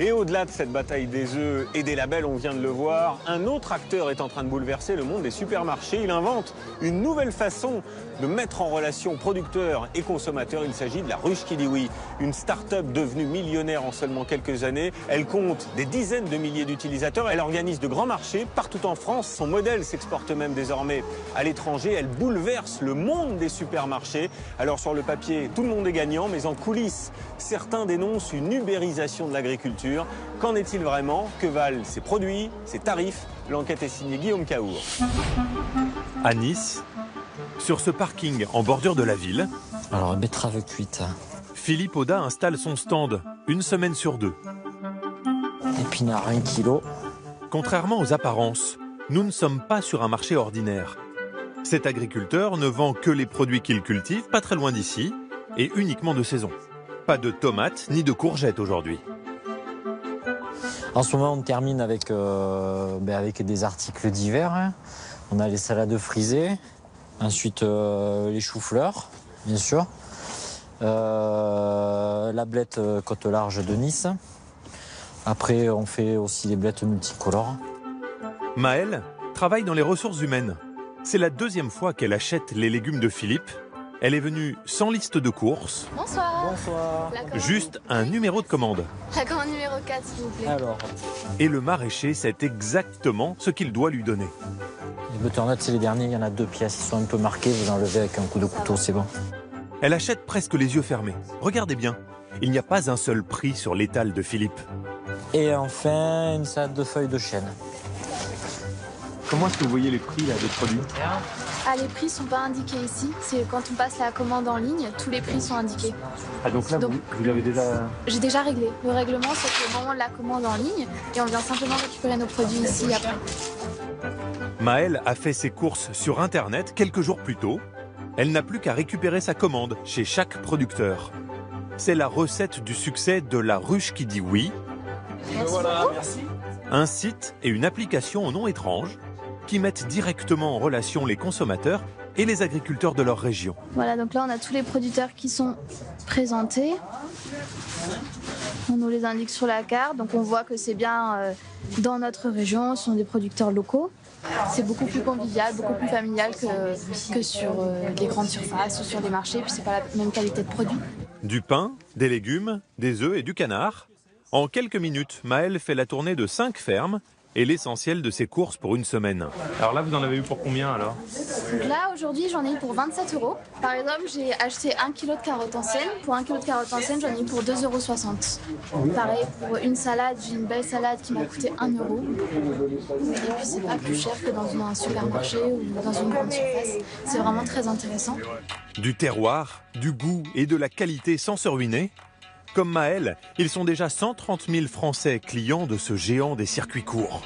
Et au-delà de cette bataille des œufs et des labels, on vient de le voir, un autre acteur est en train de bouleverser le monde des supermarchés. Il invente une nouvelle façon de mettre en relation producteurs et consommateurs. Il s'agit de la ruche qui dit oui, une start-up devenue millionnaire en seulement quelques années. Elle compte des dizaines de milliers d'utilisateurs. Elle organise de grands marchés partout en France. Son modèle s'exporte même désormais à l'étranger. Elle bouleverse le monde des supermarchés. Alors sur le papier, tout le monde est gagnant, mais en coulisses, certains dénoncent une ubérisation de l'agriculture. Qu'en est-il vraiment? Que valent ces produits, ces tarifs? L'enquête est signée Guillaume Cahour. À Nice, sur ce parking en bordure de la ville, alors betterave cuite, Philippe Audat installe son stand, une semaine sur deux. Épinards 1 kilo. Contrairement aux apparences, nous ne sommes pas sur un marché ordinaire. Cet agriculteur ne vend que les produits qu'il cultive, pas très loin d'ici, et uniquement de saison. Pas de tomates ni de courgettes aujourd'hui. En ce moment, on termine avec des articles divers. Hein. On a les salades frisées, ensuite les choux-fleurs, bien sûr, la blette côte large de Nice. Après, on fait aussi les blettes multicolores. Maëlle travaille dans les ressources humaines. C'est la deuxième fois qu'elle achète les légumes de Philippe. Elle est venue sans liste de courses. Bonsoir. Bonsoir. Juste un numéro de commande. La commande numéro 4, s'il vous plaît. Alors, Et le maraîcher sait exactement ce qu'il doit lui donner. les butternuts, c'est les derniers. Il y en a 2 pièces. Ils sont un peu marqués. Vous enlevez avec un coup de couteau, c'est bon. Elle achète presque les yeux fermés. Regardez bien, il n'y a pas un seul prix sur l'étal de Philippe. Et enfin, une salade de feuilles de chêne. Comment est-ce que vous voyez les prix là, des produits? Ah, les prix sont pas indiqués ici. C'est quand on passe la commande en ligne, tous les prix sont indiqués. Ah donc là, vous l'avez déjà... J'ai déjà réglé. Le règlement, c'est au moment de la commande en ligne et on vient simplement récupérer nos produits ici après. Maëlle a fait ses courses sur Internet quelques jours plus tôt. Elle n'a plus qu'à récupérer sa commande chez chaque producteur. C'est la recette du succès de la ruche qui dit oui. Voilà, merci. Un site et une application au nom étrange qui mettent directement en relation les consommateurs et les agriculteurs de leur région. Voilà, donc là, on a tous les producteurs qui sont présentés. On nous les indique sur la carte, donc on voit que c'est bien dans notre région, ce sont des producteurs locaux. C'est beaucoup plus convivial, beaucoup plus familial que sur les grandes surfaces ou sur des marchés, puis c'est pas la même qualité de produit. Du pain, des légumes, des œufs et du canard. En quelques minutes, Maëlle fait la tournée de 5 fermes et l'essentiel de ses courses pour une semaine. Alors là, vous en avez eu pour combien alors? Donc là, aujourd'hui, j'en ai eu pour 27 €. Par exemple, j'ai acheté 1 kg de carottes anciennes. Pour 1 kg de carottes anciennes, j'en ai eu pour 2,60 €. Pareil, pour une salade, j'ai une belle salade qui m'a coûté 1 €. Et puis, c'est pas plus cher que dans un supermarché ou dans une grande surface. C'est vraiment très intéressant. Du terroir, du goût et de la qualité sans se ruiner. Comme Maëlle, ils sont déjà 130 000 Français clients de ce géant des circuits courts.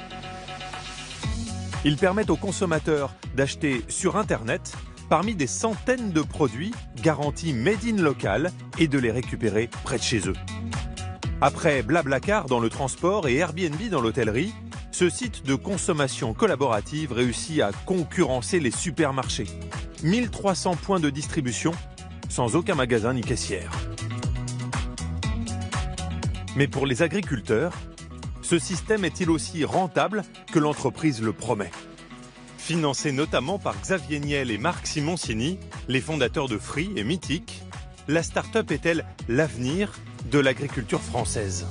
Ils permettent aux consommateurs d'acheter sur Internet parmi des centaines de produits garantis made in local et de les récupérer près de chez eux. Après Blablacar dans le transport et Airbnb dans l'hôtellerie, ce site de consommation collaborative réussit à concurrencer les supermarchés. 1300 points de distribution, sans aucun magasin ni caissière. Mais pour les agriculteurs, ce système est-il aussi rentable que l'entreprise le promet? Financé notamment par Xavier Niel et Marc Simoncini, les fondateurs de Free et Mythique, la start-up est-elle l'avenir de l'agriculture française?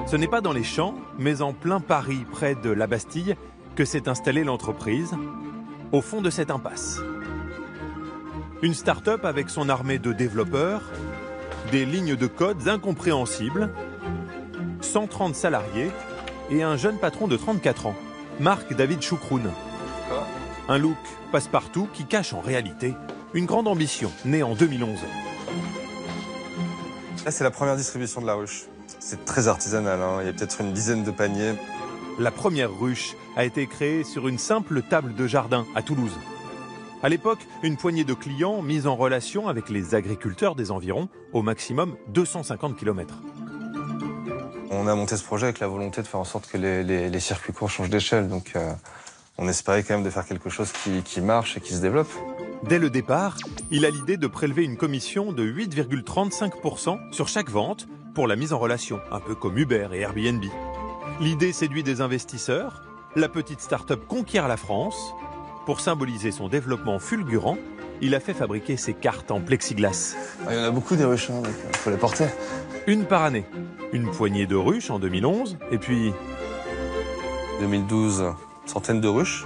Ce n'est pas dans les champs, mais en plein Paris, près de la Bastille, que s'est installée l'entreprise, au fond de cette impasse. Une start-up avec son armée de développeurs, des lignes de codes incompréhensibles, 130 salariés et un jeune patron de 34 ans, Marc-David Choukroun. Un look passe-partout qui cache en réalité une grande ambition, née en 2011. Là, c'est la première distribution de la ruche. C'est très artisanal, hein. Il y a peut-être une dizaine de paniers. La première ruche a été créée sur une simple table de jardin à Toulouse. À l'époque, une poignée de clients mis en relation avec les agriculteurs des environs, au maximum 250 km. On a monté ce projet avec la volonté de faire en sorte que les circuits courts changent d'échelle. Donc on espérait quand même de faire quelque chose qui marche et qui se développe. Dès le départ, il a l'idée de prélever une commission de 8,35% sur chaque vente pour la mise en relation, un peu comme Uber et Airbnb. L'idée séduit des investisseurs, la petite start-up conquiert la France. Pour symboliser son développement fulgurant, il a fait fabriquer ses cartes en plexiglas. Il y en a beaucoup des ruches, donc il faut les porter. Une par année. Une poignée de ruches en 2011, et puis 2012, centaines de ruches.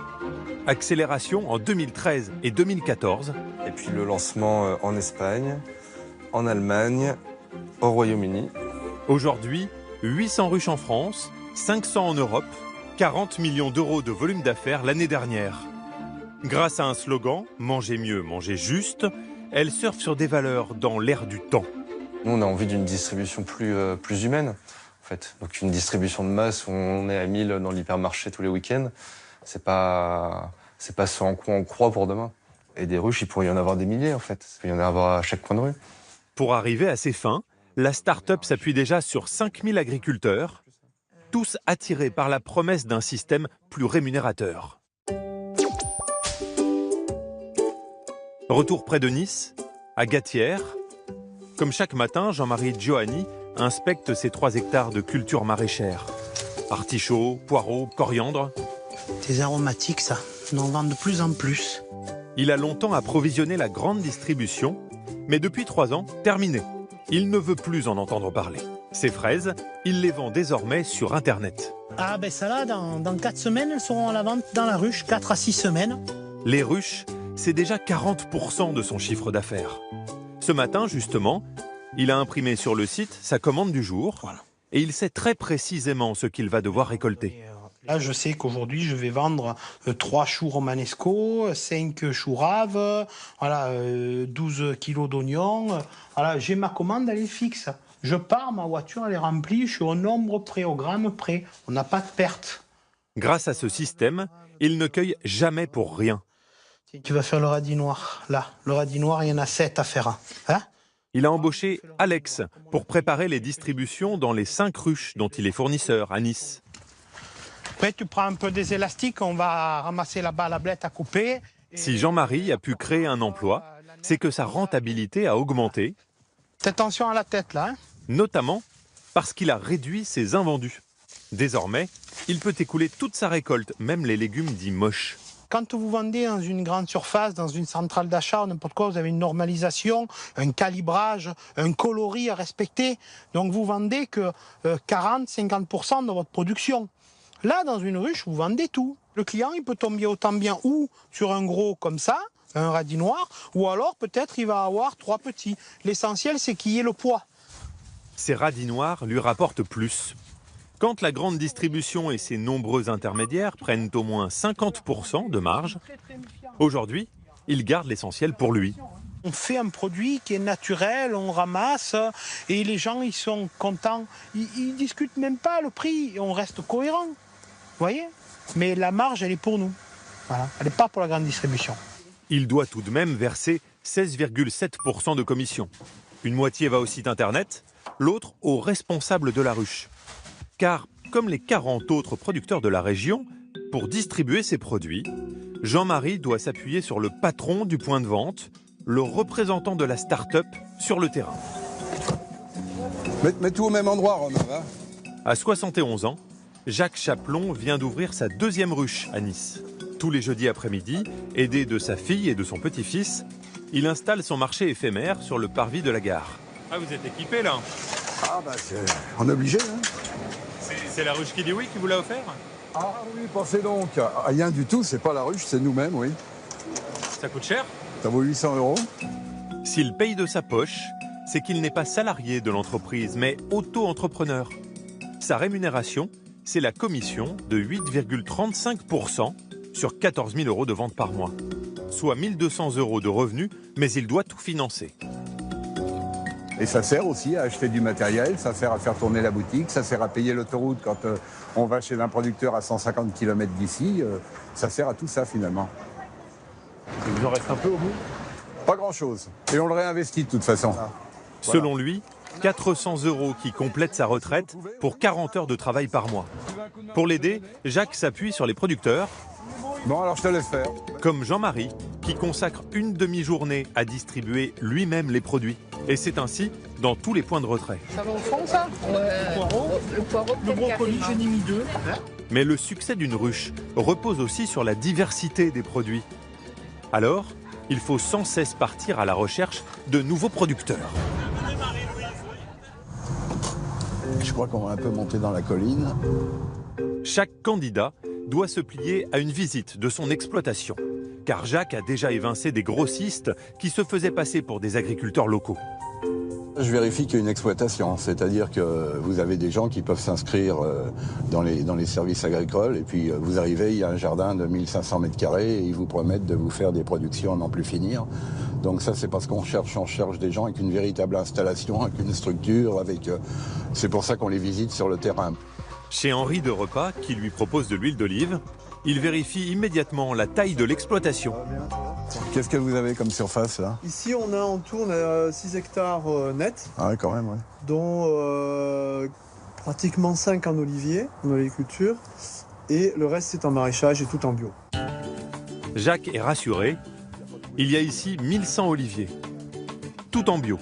accélération en 2013 et 2014. Et puis le lancement en Espagne, en Allemagne, au Royaume-Uni. Aujourd'hui, 800 ruches en France, 500 en Europe, 40 millions d'euros de volume d'affaires l'année dernière. Grâce à un slogan « Mangez mieux, mangez juste », elle surfe sur des valeurs dans l'air du temps. Nous, on a envie d'une distribution plus humaine, en fait. Donc une distribution de masse où on est à 1000 dans l'hypermarché tous les week-ends, c'est pas ce en quoi on croit pour demain. Et des ruches, il pourrait y en avoir des milliers, en fait. Il peut y en avoir à chaque coin de rue. Pour arriver à ses fins, la start-up s'appuie déjà sur 5000 agriculteurs, tous attirés par la promesse d'un système plus rémunérateur. Retour près de Nice, à Gatière. Comme chaque matin, Jean-Marie Giovanni inspecte ses 3 hectares de culture maraîchère. Artichauts, poireaux, coriandre. Des aromatiques, ça. On en vend de plus en plus. Il a longtemps approvisionné la grande distribution, mais depuis 3 ans, terminé. Il ne veut plus en entendre parler. Ses fraises, il les vend désormais sur Internet. Ah ben ça là, dans 4 semaines, elles seront à la vente dans la ruche, 4 à 6 semaines. Les ruches, c'est déjà 40% de son chiffre d'affaires. Ce matin, justement, il a imprimé sur le site sa commande du jour, voilà. Et il sait très précisément ce qu'il va devoir récolter. Là, je sais qu'aujourd'hui, je vais vendre 3 choux romanesco, 5 choux raves, voilà, 12 kilos d'oignons. Voilà, j'ai ma commande, elle est fixe. Je pars, ma voiture, elle est remplie, je suis au nombre près, au gramme près. On n'a pas de perte. Grâce à ce système, il ne cueille jamais pour rien. Tu vas faire le radis noir. Là, le radis noir, il y en a 7 à faire. Hein? Il a embauché Alex pour préparer les distributions dans les 5 ruches dont il est fournisseur à Nice. Après, tu prends un peu des élastiques, on va ramasser là-bas la blette à couper. Si Jean-Marie a pu créer un emploi, c'est que sa rentabilité a augmenté. Fais attention à la tête, là. Hein? Notamment parce qu'il a réduit ses invendus. Désormais, il peut écouler toute sa récolte, même les légumes dits moches. Quand vous vendez dans une grande surface, dans une centrale d'achat, n'importe quoi, vous avez une normalisation, un calibrage, un coloris à respecter. Donc vous vendez que 40-50% de votre production. Là, dans une ruche, vous vendez tout. Le client, il peut tomber autant bien ou sur un gros comme ça, un radis noir, ou alors peut-être il va avoir 3 petits. L'essentiel, c'est qu'il y ait le poids. Ces radis noirs lui rapportent plus. Quand la grande distribution et ses nombreux intermédiaires prennent au moins 50% de marge, aujourd'hui, il garde l'essentiel pour lui. On fait un produit qui est naturel, on ramasse et les gens ils sont contents. Ils discutent même pas le prix, on reste cohérent. Vous voyez? Mais la marge, elle est pour nous. Voilà. Elle n'est pas pour la grande distribution. Il doit tout de même verser 16,7% de commission. Une moitié va au site internet, l'autre au responsable de la ruche. Car, comme les 40 autres producteurs de la région, pour distribuer ses produits, Jean-Marie doit s'appuyer sur le patron du point de vente, le représentant de la start-up sur le terrain. Mets tout au même endroit, Romain. Va. À 71 ans, Jacques Chaplon vient d'ouvrir sa 2e ruche à Nice. Tous les jeudis après-midi, aidé de sa fille et de son petit-fils, il installe son marché éphémère sur le parvis de la gare. Ah, vous êtes équipé là? Ah on est obligé. Hein. C'est la ruche qui dit oui qui vous l'a offert? Ah oui, pensez donc. Rien du tout, c'est pas la ruche, c'est nous-mêmes, oui. Ça coûte cher? Ça vaut 800 €. S'il paye de sa poche, c'est qu'il n'est pas salarié de l'entreprise, mais auto-entrepreneur. Sa rémunération, c'est la commission de 8,35% sur 14 000 € de vente par mois. Soit 1 200 € de revenus, mais il doit tout financer. Et ça sert aussi à acheter du matériel, ça sert à faire tourner la boutique, ça sert à payer l'autoroute quand on va chez un producteur à 150 km d'ici. Ça sert à tout ça finalement. Il vous en reste un peu au bout? Pas grand-chose. Et on le réinvestit de toute façon. Voilà. Selon lui, 400 € qui complètent sa retraite pour 40 heures de travail par mois. Pour l'aider, Jacques s'appuie sur les producteurs. Bon, alors je te laisse faire. Comme Jean-Marie, qui consacre une demi-journée à distribuer lui-même les produits. Et c'est ainsi dans tous les points de retrait. Ça va au fond, ça? Le poireau, Le brocoli, j'en ai mis 2. Mais le succès d'une ruche repose aussi sur la diversité des produits. Alors, il faut sans cesse partir à la recherche de nouveaux producteurs. Je crois qu'on va un peu monter dans la colline. Chaque candidat doit se plier à une visite de son exploitation. Car Jacques a déjà évincé des grossistes qui se faisaient passer pour des agriculteurs locaux. Je vérifie qu'il y a une exploitation, c'est-à-dire que vous avez des gens qui peuvent s'inscrire dans les services agricoles et puis vous arrivez, il y a un jardin de 1500 mètres carrés et ils vous promettent de vous faire des productions à n'en plus finir. Donc ça, c'est parce qu'on cherche des gens avec une véritable installation, avec une structure, c'est pour ça qu'on les visite sur le terrain. Chez Henri de Repas, qui lui propose de l'huile d'olive, il vérifie immédiatement la taille de l'exploitation. Qu'est-ce que vous avez comme surface là? Ici, on a en tout 6 hectares nets. Ah ouais, quand même, ouais. Dont pratiquement 5 en olivier, en oliviculture, et le reste c'est en maraîchage et tout en bio. Jacques est rassuré, il y a ici 1100 oliviers, tout en bio.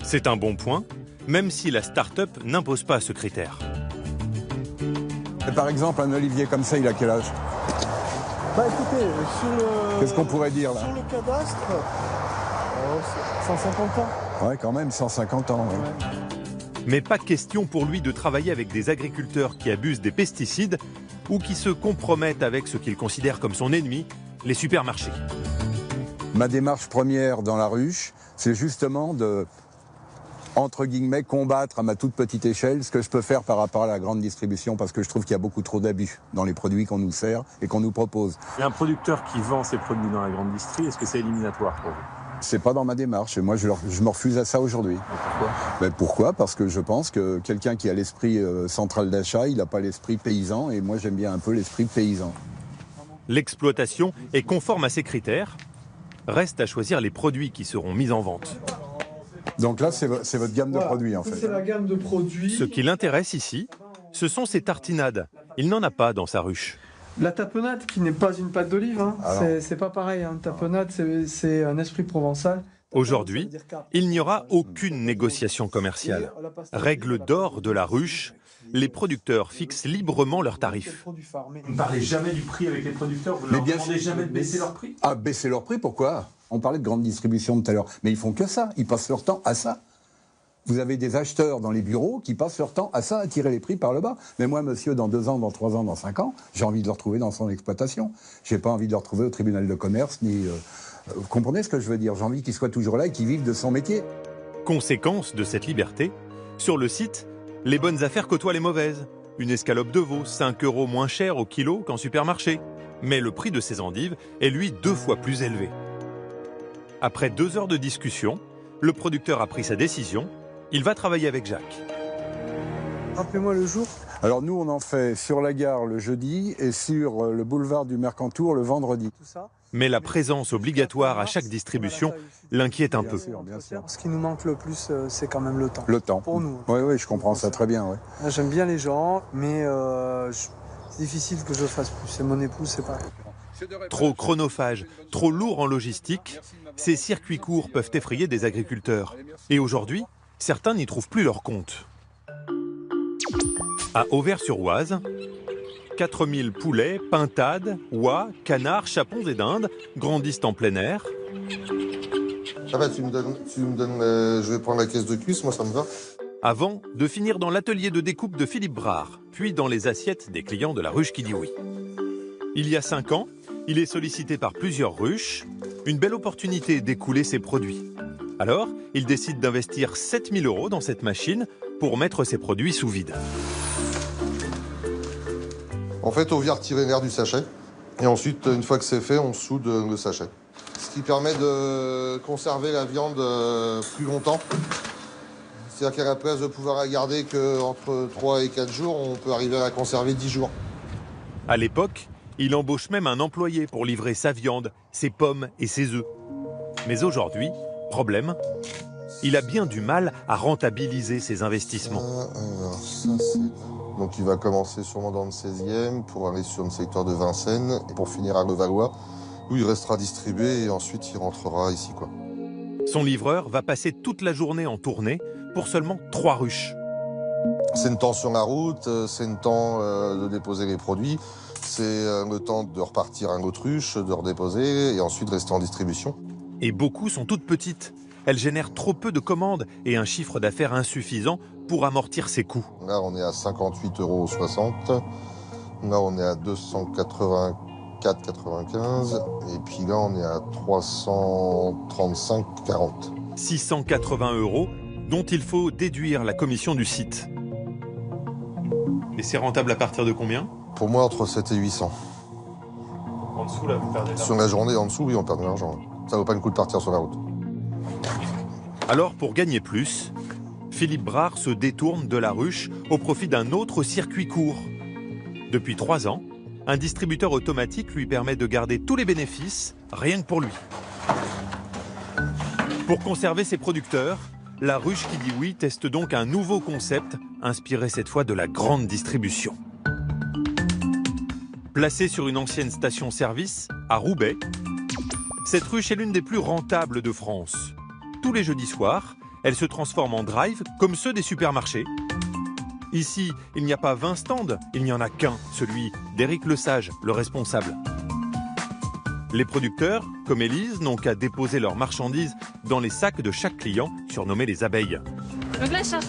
C'est un bon point, même si la start-up n'impose pas ce critère. Et par exemple, un olivier comme ça, il a quel âge? Bah écoutez, Qu'est-ce qu'on pourrait dire là? Sur le cadastre, 150 ans. Ouais, quand même, 150 ans. Ouais. Ouais. Mais pas question pour lui de travailler avec des agriculteurs qui abusent des pesticides ou qui se compromettent avec ce qu'il considère comme son ennemi, les supermarchés. Ma démarche première dans la ruche, c'est justement de, entre guillemets, combattre à ma toute petite échelle ce que je peux faire par rapport à la grande distribution, parce que je trouve qu'il y a beaucoup trop d'abus dans les produits qu'on nous sert et qu'on nous propose. Et un producteur qui vend ses produits dans la grande distrie, est-ce que c'est éliminatoire pour vous? C'est pas dans ma démarche, et moi je me refuse à ça aujourd'hui. Pourquoi? Pourquoi? Parce que je pense que quelqu'un qui a l'esprit central d'achat, il n'a pas l'esprit paysan, et moi j'aime bien un peu l'esprit paysan. L'exploitation est conforme à ces critères. Reste à choisir les produits qui seront mis en vente. Donc là, c'est votre gamme de produits, en fait. C'est la gamme de produits. Ce qui l'intéresse ici, ce sont ses tartinades. Il n'en a pas dans sa ruche. La tapenade, qui n'est pas une pâte d'olive, hein. C'est pas pareil. Hein. Tapenade, c'est un esprit provençal. Aujourd'hui, il n'y aura aucune négociation commerciale. Règle d'or de la ruche, les producteurs fixent librement leurs tarifs. Vous ne parlez jamais du prix avec les producteurs? Vous ne leur demandez jamais de baisser leur prix? Ah, baisser leur prix, pourquoi? On parlait de grande distribution tout à l'heure, mais ils font que ça, ils passent leur temps à ça. Vous avez des acheteurs dans les bureaux qui passent leur temps à ça, à tirer les prix par le bas. Mais moi, monsieur, dans 2 ans, dans 3 ans, dans 5 ans, j'ai envie de le retrouver dans son exploitation. J'ai pas envie de le retrouver au tribunal de commerce, ni... vous comprenez ce que je veux dire? J'ai envie qu'il soit toujours là et qu'il vive de son métier. Conséquence de cette liberté, sur le site, les bonnes affaires côtoient les mauvaises. Une escalope de veau, 5 € moins cher au kilo qu'en supermarché. Mais le prix de ces endives est lui 2 fois plus élevé. Après 2 heures de discussion, le producteur a pris sa décision. Il va travailler avec Jacques. Rappelez-moi le jour. Alors nous, on en fait sur la gare le jeudi et sur le boulevard du Mercantour le vendredi. Mais la présence obligatoire à chaque distribution l'inquiète un peu. Bien sûr. Ce qui nous manque le plus, c'est quand même le temps. Le temps. Pour nous. Oui, je comprends ça très bien. Ouais. J'aime bien les gens, mais c'est difficile que je fasse plus. C'est mon épouse, c'est pareil. Trop chronophage, trop lourd en logistique, ces circuits courts peuvent effrayer des agriculteurs. Et aujourd'hui, certains n'y trouvent plus leur compte. À Auvers-sur-Oise, 4000 poulets, pintades, oies, canards, chapons et dindes grandissent en plein air. Ah bah tu me donnes je vais prendre la caisse de cuisse, moi ça me va. Avant de finir dans l'atelier de découpe de Philippe Brard, puis dans les assiettes des clients de la ruche qui dit oui. Il y a 5 ans, il est sollicité par plusieurs ruches, une belle opportunité d'écouler ses produits. Alors, il décide d'investir 7000 € dans cette machine pour mettre ses produits sous vide. En fait, on vient retirer l'air du sachet. Et ensuite, une fois que c'est fait, on soude le sachet. Ce qui permet de conserver la viande plus longtemps. C'est-à-dire qu'à la place de pouvoir la garder qu'entre 3 et 4 jours, on peut arriver à la conserver 10 jours. À l'époque, il embauche même un employé pour livrer sa viande, ses pommes et ses œufs. Mais aujourd'hui, problème, il a bien du mal à rentabiliser ses investissements. Alors, ça, c'est... Donc il va commencer sûrement dans le 16e pour aller sur le secteur de Vincennes et pour finir à Levallois. où il restera distribué et ensuite il rentrera ici, quoi. Son livreur va passer toute la journée en tournée pour seulement 3 ruches. C'est le temps sur la route, c'est le temps de déposer les produits, c'est le temps de repartir à une autruche, de redéposer et ensuite de rester en distribution. Et beaucoup sont toutes petites. Elles génèrent trop peu de commandes et un chiffre d'affaires insuffisant pour amortir ses coûts. Là, on est à 58,60 €. Là, on est à 284,95 €. Et puis là, on est à 335,40 €. 680 € dont il faut déduire la commission du site. Et c'est rentable à partir de combien? Pour moi, entre 7 et 800. En dessous, là, vous perdez de l'argent. Sur la journée, en dessous, oui, on perd de l'argent. Ça vaut pas le coup de partir sur la route. Alors, pour gagner plus, Philippe Brard se détourne de la ruche au profit d'un autre circuit court. Depuis 3 ans, un distributeur automatique lui permet de garder tous les bénéfices, rien que pour lui. Pour conserver ses producteurs, la ruche qui dit oui teste donc un nouveau concept, inspiré cette fois de la grande distribution. Placée sur une ancienne station-service, à Roubaix, cette ruche est l'une des plus rentables de France. Tous les jeudis soirs, elle se transforme en drive, comme ceux des supermarchés. Ici, il n'y a pas 20 stands, il n'y en a qu'un, celui d'Éric Lesage, le responsable. Les producteurs, comme Élise, n'ont qu'à déposer leurs marchandises dans les sacs de chaque client, surnommés les abeilles. Donc là, je cherche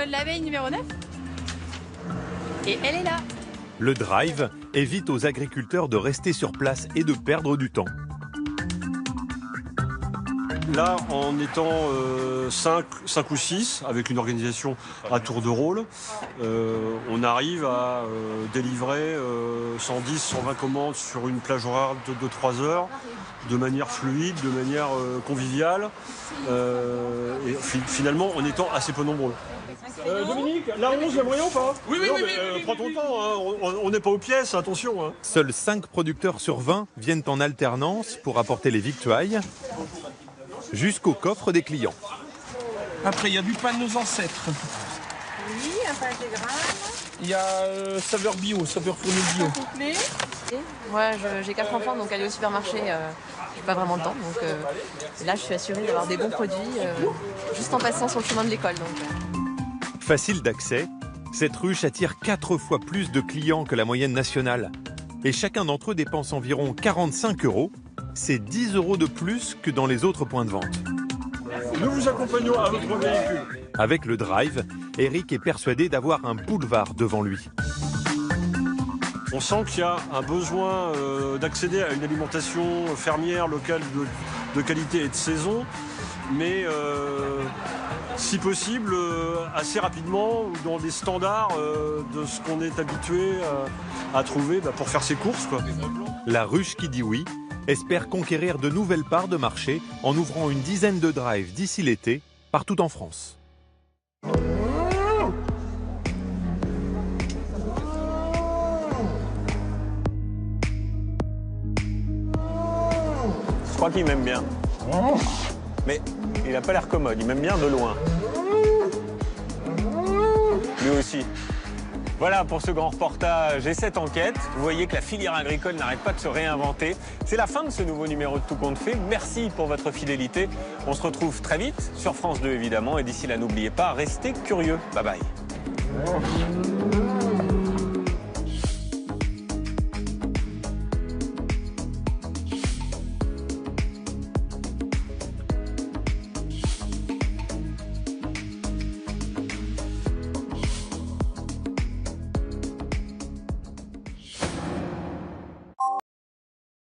l'abeille numéro 9. Et elle est là. Le drive évite aux agriculteurs de rester sur place et de perdre du temps. Là, en étant 5 ou 6, avec une organisation à tour de rôle, on arrive à délivrer 110, 120 commandes sur une plage horaire de 3 heures, de manière fluide, de manière conviviale, et finalement en étant assez peu nombreux. Dominique, la 11, il y a moyen ou pas? Oui, prends ton temps, hein, on n'est pas aux pièces, attention. Hein. Seuls 5 producteurs sur 20 viennent en alternance pour apporter les victuailles jusqu'au coffre des clients. Après, il y a du pain de nos ancêtres. Oui, un pain intégral. Il y a saveur bio, saveur fournie bio. Moi, j'ai 4 enfants, donc aller au supermarché, j'ai pas vraiment le temps. Donc là, je suis assurée d'avoir des bons produits juste en passant sur le chemin de l'école. Facile d'accès, cette ruche attire 4 fois plus de clients que la moyenne nationale. Et chacun d'entre eux dépense environ 45 €. C'est 10 € de plus que dans les autres points de vente. Nous vous accompagnons à votre véhicule. Avec le drive, Eric est persuadé d'avoir un boulevard devant lui. On sent qu'il y a un besoin d'accéder à une alimentation fermière, locale, de qualité et de saison, mais si possible, assez rapidement, ou dans des standards de ce qu'on est habitué à trouver pour faire ses courses, quoi. La ruche qui dit oui espère conquérir de nouvelles parts de marché en ouvrant une dizaine de drives d'ici l'été, partout en France. Je crois qu'il m'aime bien. Mais il n'a pas l'air commode, il m'aime bien de loin. Lui aussi. Voilà pour ce grand reportage et cette enquête. Vous voyez que la filière agricole n'arrête pas de se réinventer. C'est la fin de ce nouveau numéro de Tout compte fait. Merci pour votre fidélité. On se retrouve très vite sur France 2 évidemment. Et d'ici là, n'oubliez pas, restez curieux. Bye bye.